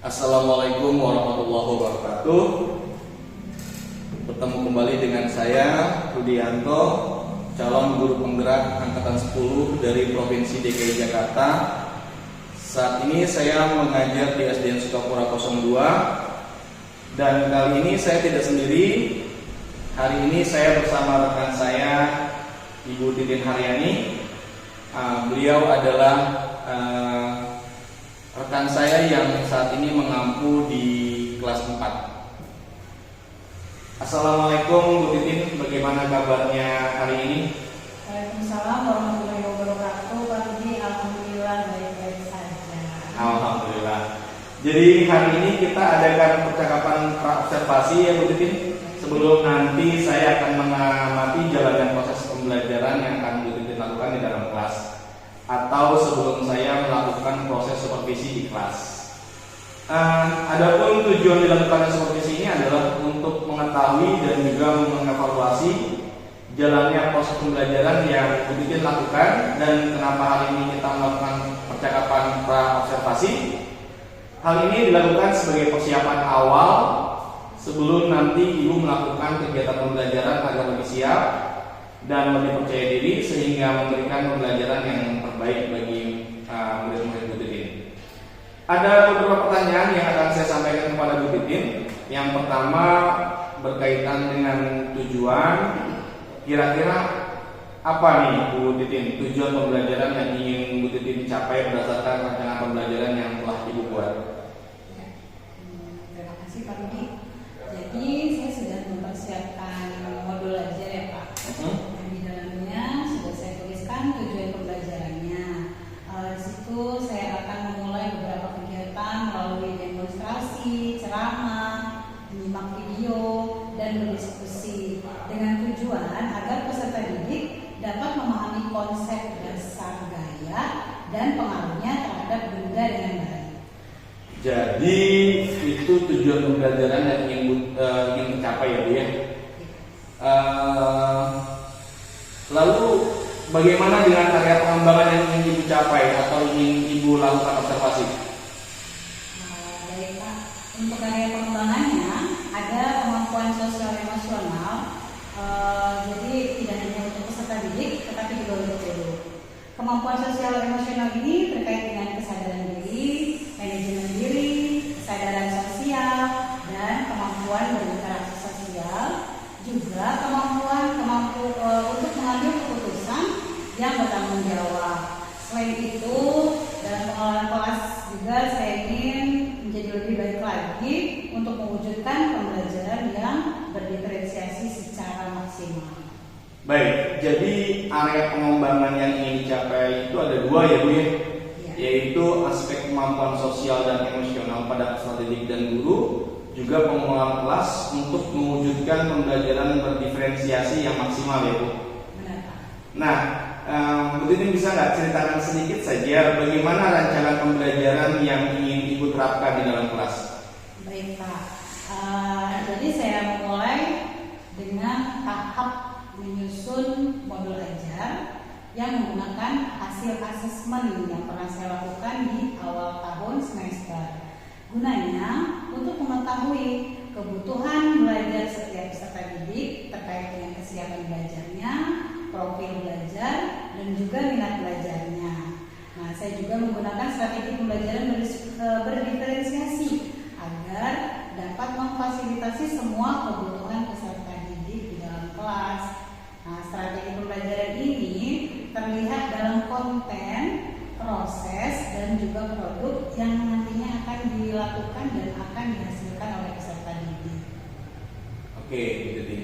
Assalamualaikum warahmatullahi wabarakatuh. Bertemu kembali dengan saya Rudianto, calon guru penggerak angkatan 10 dari Provinsi DKI Jakarta. Saat ini saya mengajar di SDN Sukapura 02. Dan kali ini saya tidak sendiri. Hari ini saya bersama rekan saya, Ibu Titin Haryani. Beliau adalah rekan saya yang saat ini mengampu di kelas 4. Assalamualaikum Bu Titin, bagaimana kabarnya hari ini? Waalaikumsalam warahmatullahi wabarakatuh. Pak Rudi, alhamdulillah baik-baik saja. Alhamdulillah. Jadi hari ini kita adakan percakapan observasi ya Bu Titin. Sebelum nanti saya akan mengamati jalannya proses pembelajaran yang akan Bu Titin lakukan di dalam kelas, atau sebelum saya melakukan proses supervisi di kelas. Adapun tujuan dilakukan supervisi ini adalah untuk mengetahui dan juga mengevaluasi jalannya proses pembelajaran yang Bu Titin lakukan. Dan kenapa hari ini kita melakukan percakapan pra-observasi? Hal ini dilakukan sebagai persiapan awal sebelum nanti Ibu melakukan kegiatan pembelajaran agar lebih siap dan lebih percaya diri sehingga memberikan pembelajaran yang terbaik bagi murid-murid Bu Titin. Ada beberapa pertanyaan yang akan saya sampaikan kepada Bu Titin. Yang pertama berkaitan dengan tujuan. Kira-kira apa nih Bu Titin tujuan pembelajaran yang ingin Bu Titin capai berdasarkan rancangan pembelajaran yang telah Ibu buat? Terima kasih Pak Rudi. Jadi saya sudah mempersiapkan modul ajar ya Pak. Di dalamnya sudah saya tuliskan tujuan pembelajarannya. Di situ saya akan memulai beberapa kegiatan melalui demonstrasi, ceramah, menyimak video, dan berdiskusi dengan tujuan agar peserta didik dapat memahami konsep dasar gaya dan pengaruhnya terhadap benda dengan baik. Jadi itu tujuan pembelajaran yang ingin tercapai ya Bu ya. Lalu bagaimana dengan area pengembangan yang ingin Ibu capai atau ingin Ibu lakukan observasi? Baik Pak, untuk area pengembangannya ada kemampuan sosial emosional. Jadi tidak hanya untuk peserta didik, tetapi juga untuk guru. Kemampuan sosial emosional ini terkait dengan kesadaran diri, manajemen diri, kesadaran sosial, dan kemampuan berinteraksi sosial. Juga kemampuan untuk mengambil keputusan yang bertanggung jawab. Selain itu, dalam pengelolaan kelas juga saya ingin menjadi lebih baik lagi untuk mewujudkan pembelajaran yang berdiferensiasi secara maksimal. Baik, jadi area pengembangan yang ingin dicapai itu ada dua ya Bu ya, yaitu aspek kemampuan sosial dan emosional pada peserta didik dan guru, juga pengelolaan kelas untuk mewujudkan pembelajaran berdiferensiasi yang maksimal ya Bu. Benar Pak. Nah, Bu Titin bisa nggak ceritakan sedikit saja bagaimana rancangan pembelajaran yang ingin Ibu terapkan di dalam kelas? Baik Pak. Jadi saya mulai dengan tahap menyusun modul ajar yang menggunakan hasil asesmen yang pernah saya lakukan di awal tahun semester. Gunanya untuk mengetahui kebutuhan belajar setiap peserta didik terkait dengan kesiapan belajarnya, profil belajar, dan juga minat belajarnya. Nah, saya juga menggunakan strategi pembelajaran berdiferensiasi agar dapat memfasilitasi semua kebutuhan peserta didik di dalam kelas. Nah, strategi pembelajaran ini terlihat dalam konten, proses, dan juga produk yang nantinya akan dilakukan dan akan dihasilkan oleh peserta didik. Oke, Bu Titin.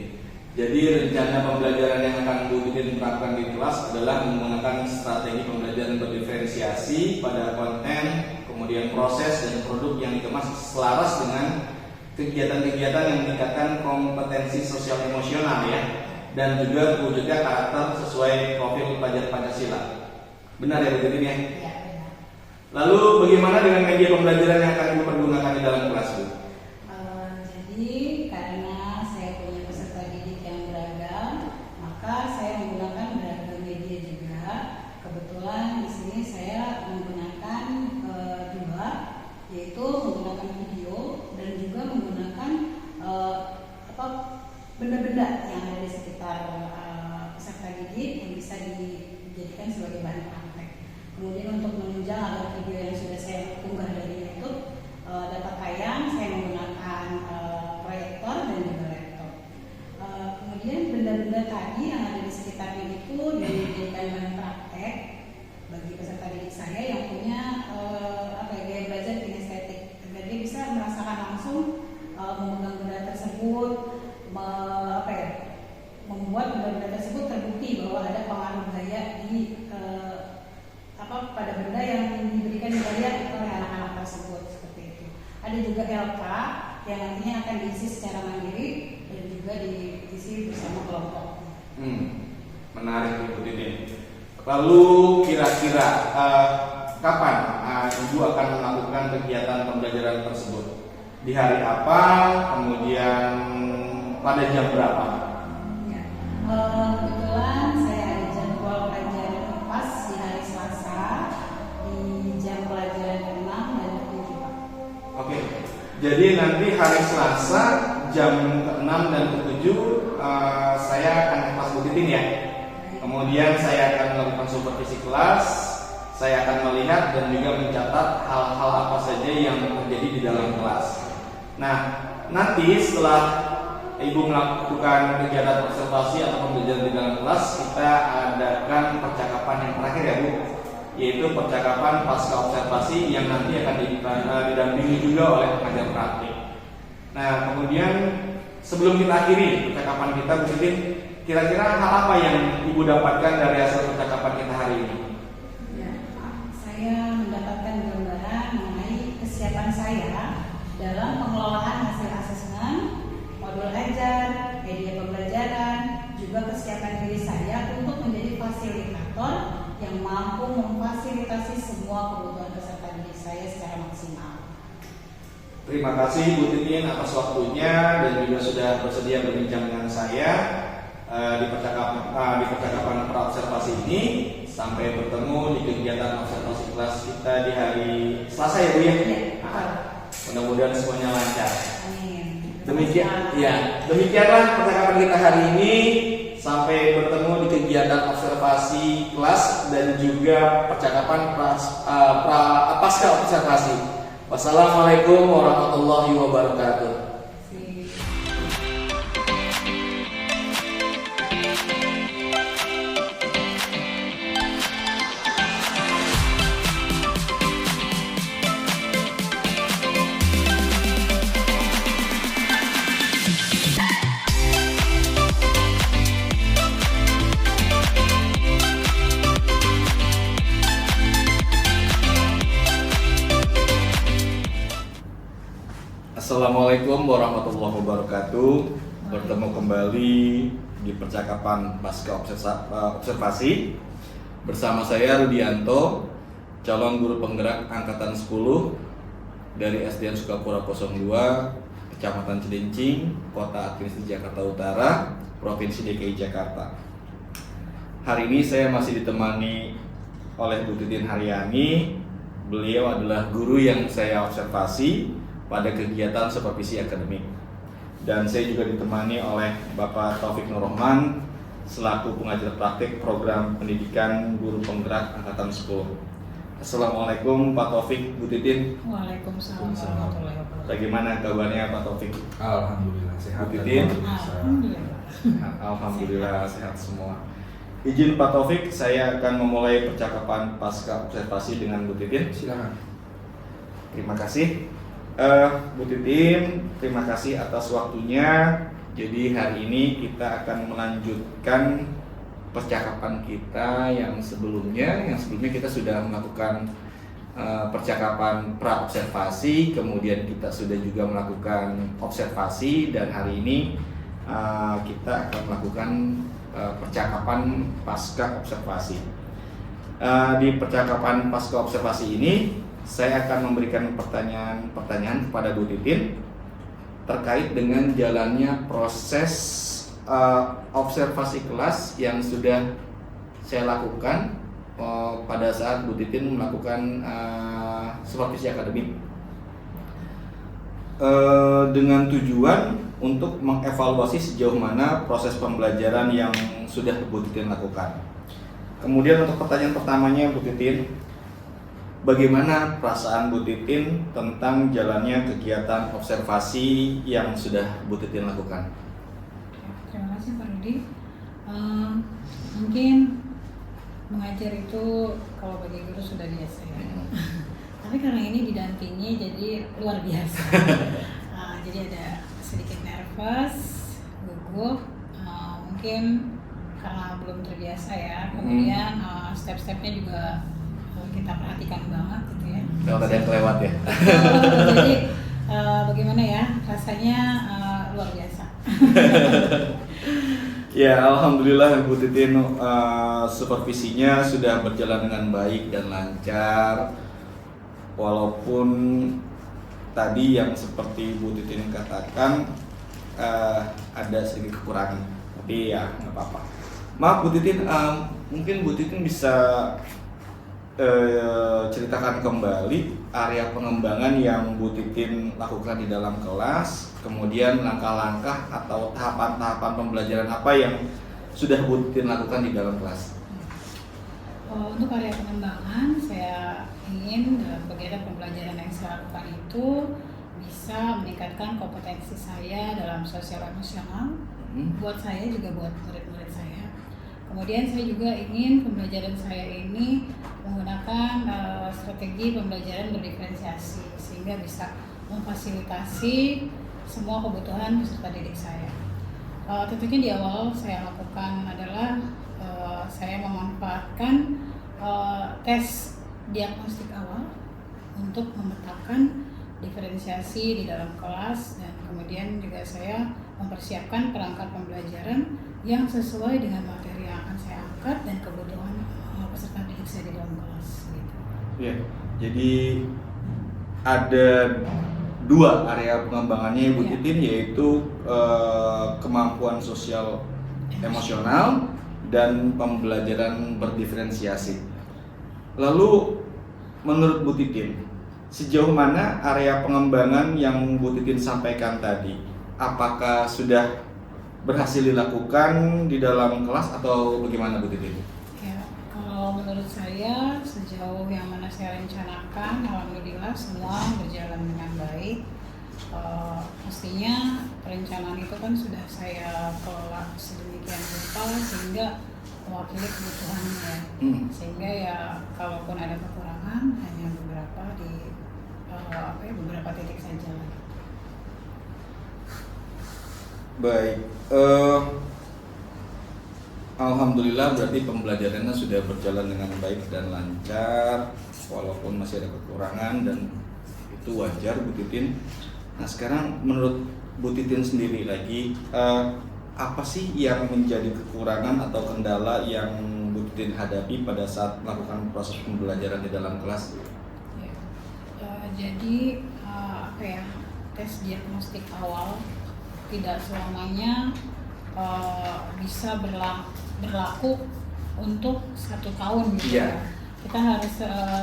Jadi rencana pembelajaran yang akan Bu Titin terapkan di kelas adalah menggunakan strategi pembelajaran berdiferensiasi pada konten, kemudian proses dan produk yang dikemas selaras dengan kegiatan-kegiatan yang meningkatkan kompetensi sosial emosional ya, dan juga terwujudnya karakter sesuai profil pelajar Pancasila. Benar ya Bu Titin ya? Ya, benar. Lalu bagaimana dengan media pembelajaran yang akan Ibu pergunakan di dalam kelas Bu? Jadi karena saya punya peserta didik yang beragam, maka saya menggunakan beragam media juga. Kebetulan di sini saya menggunakan dua, yaitu menggunakan PLK yang nantinya akan diisi secara mandiri dan juga diisi bersama kelompok. Menarik Ibu Titin. Lalu kira-kira kapan Ibu akan melakukan kegiatan pembelajaran tersebut? Di hari apa? Kemudian pada jam berapa? Ya. Kebetulan saya ada jadwal pelajaran pas di hari Selasa di jam pelajaran ke-6 dan ke-7. Oke. Jadi nanti hari Selasa jam ke-6 dan ke-7 saya akan kelas Bu Titin ya. Kemudian saya akan melakukan supervisi kelas, saya akan melihat dan juga mencatat hal-hal apa saja yang terjadi di dalam kelas. Nah, nanti setelah Ibu melakukan kegiatan observasi atau pembelajaran di dalam kelas, kita adakan percakapan yang terakhir ya Bu, yaitu percakapan pasca observasi yang nanti akan didampingi juga oleh pengajar praktik. Nah, kemudian sebelum kita akhiri percakapan kita, Bu Titin, kira-kira hal apa yang Ibu dapatkan dari hasil percakapan kita hari ini? Ya, saya mendapatkan gambaran mengenai kesiapan saya dalam pengelolaan hasil asesmen, modul ajar, media pembelajaran, juga kesiapan diri saya untuk menjadi fasilitator yang mampu memfasilitasi semua kebutuhan peserta didik saya secara maksimal. Terima kasih Bu Titin atas waktunya dan juga sudah bersedia berbincang dengan saya di percakapan praobservasi ini. Sampai bertemu di kegiatan observasi kelas kita di hari Selasa ya Bu ya. Mudah-mudahan semuanya lancar. Amin. Demikianlah percakapan kita hari ini. Sampai bertemu di kegiatan observasi kelas dan juga percakapan pasca observasi. Wassalamualaikum warahmatullahi wabarakatuh. Assalamualaikum warahmatullahi wabarakatuh. Bertemu kembali di percakapan pasca observasi bersama saya Rudianto, calon guru penggerak angkatan 10 dari SDN Sukapura 02, Kecamatan Cilincing, Kota Administrasi Jakarta Utara, Provinsi DKI Jakarta. Hari ini saya masih ditemani oleh Bu Titin Haryani. Beliau adalah guru yang saya observasi pada kegiatan supervisi akademik, dan saya juga ditemani oleh Bapak Taufik Nurrahman selaku pengajar praktik program pendidikan guru penggerak angkatan 10. Assalamualaikum Pak Taufik, Bu Titin. Waalaikumsalam warahmatullahi wabarakatuh. Bagaimana kabarnya Pak Taufik? Alhamdulillah sehat. Bu Titin. Alhamdulillah. Alhamdulillah sehat semua. Izin Pak Taufik, saya akan memulai percakapan pasca observasi dengan Bu Titin. Silakan. Terima kasih. Bu Titin, terima kasih atas waktunya. Jadi hari ini kita akan melanjutkan percakapan kita yang sebelumnya. Yang sebelumnya kita sudah melakukan percakapan pra-observasi, kemudian kita sudah juga melakukan observasi, dan hari ini kita akan melakukan percakapan pasca observasi. Di percakapan pasca observasi ini saya akan memberikan pertanyaan kepada Bu Titin terkait dengan jalannya proses observasi kelas yang sudah saya lakukan pada saat Bu Titin melakukan supervisi akademik, dengan tujuan untuk mengevaluasi sejauh mana proses pembelajaran yang sudah Bu Titin lakukan. Kemudian untuk pertanyaan pertamanya Bu Titin, bagaimana perasaan Bu Titin tentang jalannya kegiatan observasi yang sudah Bu Titin lakukan? Terima kasih Pak Rudi. Mungkin mengajar itu kalau bagi guru sudah biasa ya. Tapi karena ini didampingi jadi luar biasa. Jadi ada sedikit nervous, gugup, mungkin karena belum terbiasa ya. Kemudian step-stepnya juga kita perhatikan banget gitu ya. Kalau ada yang kelewat ya. Jadi bagaimana ya rasanya, luar biasa. Ya, alhamdulillah Bu Titin, supervisinya sudah berjalan dengan baik dan lancar. Walaupun tadi yang seperti Bu Titin katakan ada sedikit kekurangan, tapi ya nggak apa-apa. Maaf Bu Titin, mungkin Bu Titin bisa ceritakan kembali area pengembangan yang Bu Titin lakukan di dalam kelas, kemudian langkah-langkah atau tahapan-tahapan pembelajaran apa yang sudah Bu Titin lakukan di dalam kelas. Untuk area pengembangan, saya ingin dalam kegiatan pembelajaran yang saya lakukan itu bisa meningkatkan kompetensi saya dalam sosial emosional, buat saya juga buat murid-murid saya. Kemudian saya juga ingin pembelajaran saya ini menggunakan strategi pembelajaran berdiferensiasi sehingga bisa memfasilitasi semua kebutuhan peserta didik saya. Tentunya di awal saya lakukan adalah saya memanfaatkan tes diagnostik awal untuk memetakan diferensiasi di dalam kelas, dan kemudian juga saya mempersiapkan perangkat pembelajaran yang sesuai dengan materi yang akan saya angkat dan kebutuhan peserta didik saya di dalam kelas. Gitu. Ya, jadi ada dua area pengembangannya Bu Titin, yaitu kemampuan sosial emosional dan pembelajaran berdiferensiasi. Lalu menurut Bu Titin, sejauh mana area pengembangan yang Bu Titin sampaikan tadi? Apakah sudah berhasil dilakukan di dalam kelas atau bagaimana Bu Titin? Ya, kalau menurut saya sejauh yang mana saya rencanakan, alhamdulillah semua berjalan dengan baik. Pastinya perencanaan itu kan sudah saya kelola sedemikian rupa sehingga mewakili kebutuhannya, sehingga ya kalaupun ada kekurangan hanya beberapa di beberapa titik saja. Baik, alhamdulillah berarti pembelajarannya sudah berjalan dengan baik dan lancar, walaupun masih ada kekurangan dan itu wajar Bu Titin. Nah sekarang menurut Bu Titin sendiri lagi, apa sih yang menjadi kekurangan atau kendala yang Bu Titin hadapi pada saat melakukan proses pembelajaran di dalam kelas? Ya. Jadi tes diagnostik awal tidak selamanya bisa berlaku untuk 1 tahun gitu ya. Kita harus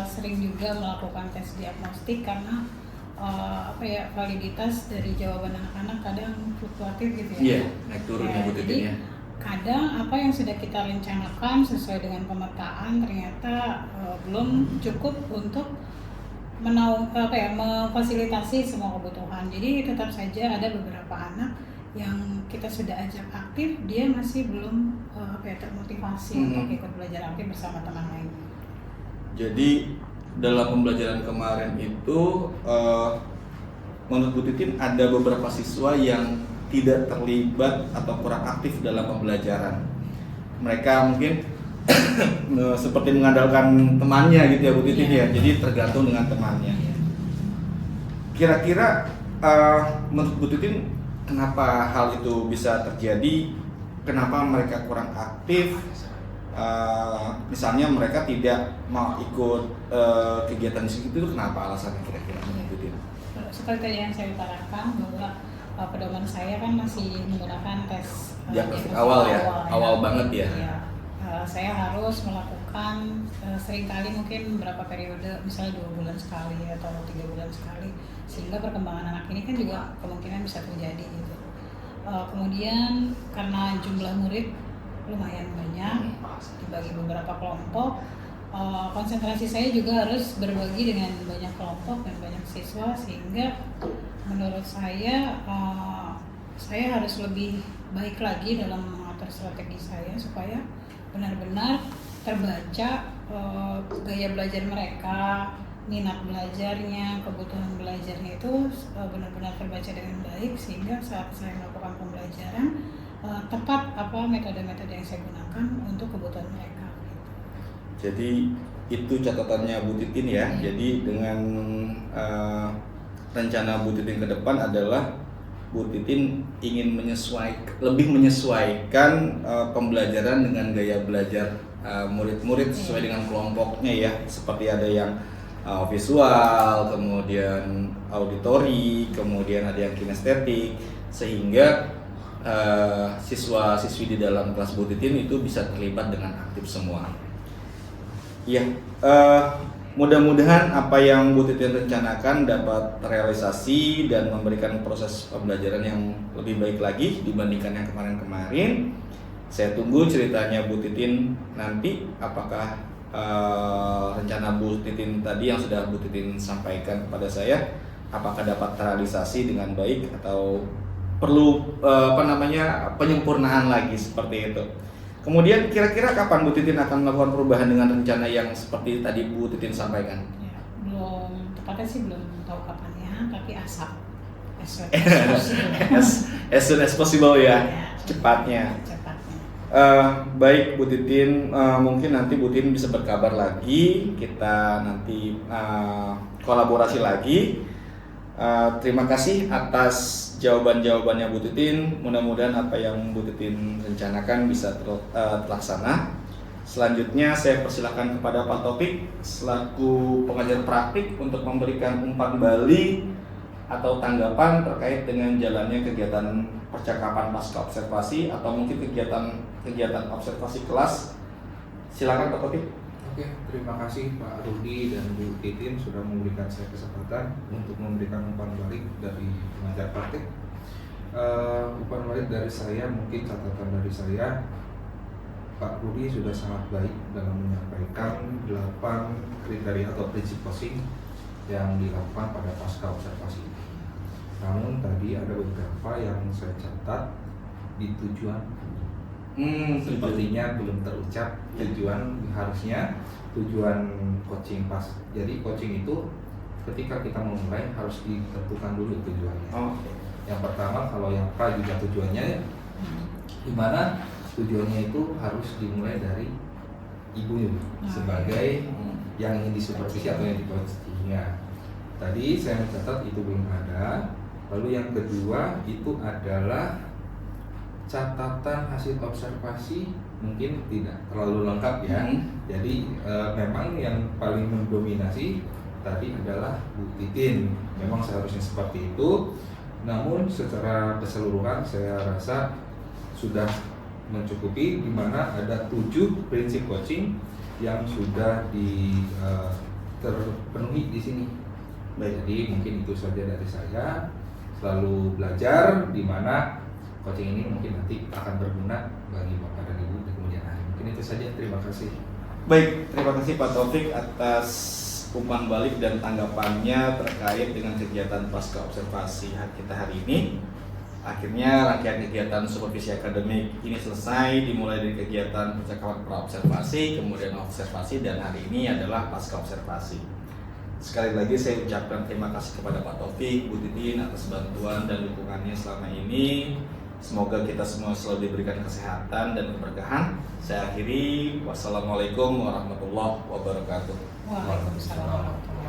sering juga melakukan tes diagnostik karena validitas dari jawaban anak-anak kadang fluktuatif gitu ya. Iya, naik turun ya Bu Titin ya. Kadang apa yang sudah kita rencanakan sesuai dengan pemetaan ternyata belum cukup untuk memfasilitasi semua kebutuhan. Jadi tetap saja ada beberapa anak yang kita sudah ajak aktif, dia masih belum termotivasi untuk ikut belajar aktif bersama teman lain. Jadi dalam pembelajaran kemarin itu menurut Bu Titin ada beberapa siswa yang tidak terlibat atau kurang aktif dalam pembelajaran. Mereka mungkin seperti mengandalkan temannya gitu ya Bu Titin ya. Jadi tergantung dengan temannya. Kira-kira menurut Bu Titin kenapa hal itu bisa terjadi? Kenapa mereka kurang aktif? Misalnya mereka tidak mau ikut kegiatan di situ, itu kenapa alasannya kira-kira menurut Bu Titin? Seperti tadi yang saya utarakan bahwa pedoman saya kan masih menggunakan tes diagnostik awal ya, awal banget ya. Iya. Saya harus melakukan seringkali mungkin beberapa periode, misalnya 2 bulan sekali atau 3 bulan sekali, sehingga perkembangan anak ini kan juga kemungkinan bisa terjadi gitu. Kemudian karena jumlah murid lumayan banyak dibagi beberapa kelompok, konsentrasi saya juga harus berbagi dengan banyak kelompok dan banyak siswa, sehingga menurut saya harus lebih baik lagi dalam mengatur strategi saya supaya benar-benar terbaca gaya belajar mereka, minat belajarnya, kebutuhan belajarnya itu benar-benar terbaca dengan baik, sehingga saat saya melakukan pembelajaran tepat metode-metode yang saya gunakan untuk kebutuhan mereka. Jadi itu catatannya Bu Titin ya. Jadi dengan rencana Bu Titin ke depan adalah Bu Titin ingin lebih menyesuaikan pembelajaran dengan gaya belajar murid-murid sesuai dengan kelompoknya ya. Seperti ada yang visual, kemudian auditori, kemudian ada yang kinestetik, sehingga siswa-siswi di dalam kelas Bu Titin itu bisa terlibat dengan aktif semua. Ya, mudah-mudahan apa yang Bu Titin rencanakan dapat terrealisasi dan memberikan proses pembelajaran yang lebih baik lagi dibandingkan yang kemarin-kemarin. Saya tunggu ceritanya Bu Titin nanti, apakah rencana Bu Titin tadi yang sudah Bu Titin sampaikan kepada saya, apakah dapat terrealisasi dengan baik atau perlu penyempurnaan lagi seperti itu. Kemudian kira-kira kapan Bu Titin akan melakukan perubahan dengan rencana yang seperti tadi Bu Titin sampaikan? Ya, belum tepatnya sih belum tahu kapannya, tapi asap As soon as possible ya, cepatnya. Baik Bu Titin, mungkin nanti Bu Titin bisa berkabar lagi, kita nanti kolaborasi lagi. Terima kasih atas jawaban-jawabannya Bu Titin. Mudah-mudahan apa yang Bu Titin rencanakan bisa terlaksana. Selanjutnya saya persilakan kepada Pak Taufik selaku pengajar praktik untuk memberikan umpan balik atau tanggapan terkait dengan jalannya kegiatan percakapan pasca observasi atau mungkin kegiatan observasi kelas. Silakan Pak Taufik. Oke, terima kasih Pak Rudi dan Bu Titin sudah memberikan saya kesempatan untuk memberikan umpan balik dari pengajar praktik. Umpan balik dari saya, mungkin catatan dari saya, Pak Rudi sudah sangat baik dalam menyampaikan 8 kriteria atau prinsip coaching yang dilakukan pada pasca observasi. Namun tadi ada beberapa yang saya catat di tujuan. Sepertinya belum terucap tujuan, harusnya tujuan coaching pas. Jadi coaching itu ketika kita memulai harus ditentukan dulu tujuannya. Yang pertama, kalau yang pra juga tujuannya di mana tujuannya itu harus dimulai dari ibu sebagai yang ingin disupervisi atau yang dicoachingnya. Tadi saya mencatat itu belum ada. Lalu yang kedua itu adalah catatan hasil observasi mungkin tidak terlalu lengkap ya. Jadi memang yang paling mendominasi tadi adalah Bu Titin. Memang seharusnya seperti itu. Namun secara keseluruhan saya rasa sudah mencukupi, di mana ada 7 prinsip coaching yang sudah terpenuhi di sini. Jadi mungkin itu saja dari saya. Selalu belajar, di mana coaching ini mungkin nanti akan berguna bagi Bapak dan Ibu di kemudian hari. Mungkin itu saja, terima kasih. Baik, terima kasih Pak Taufik atas umpan balik dan tanggapannya terkait dengan kegiatan pasca observasi kita hari ini. Akhirnya rangkaian kegiatan supervisi akademik ini selesai, dimulai dari kegiatan percakapan pra-observasi, kemudian observasi, dan hari ini adalah pasca observasi. Sekali lagi saya ucapkan terima kasih kepada Pak Taufik, Bu Titin atas bantuan dan dukungannya selama ini. Semoga kita semua selalu diberikan kesehatan dan keberkahan. Saya akhiri, wassalamualaikum warahmatullahi wabarakatuh. Waalaikumsalam warahmatullahi wabarakatuh.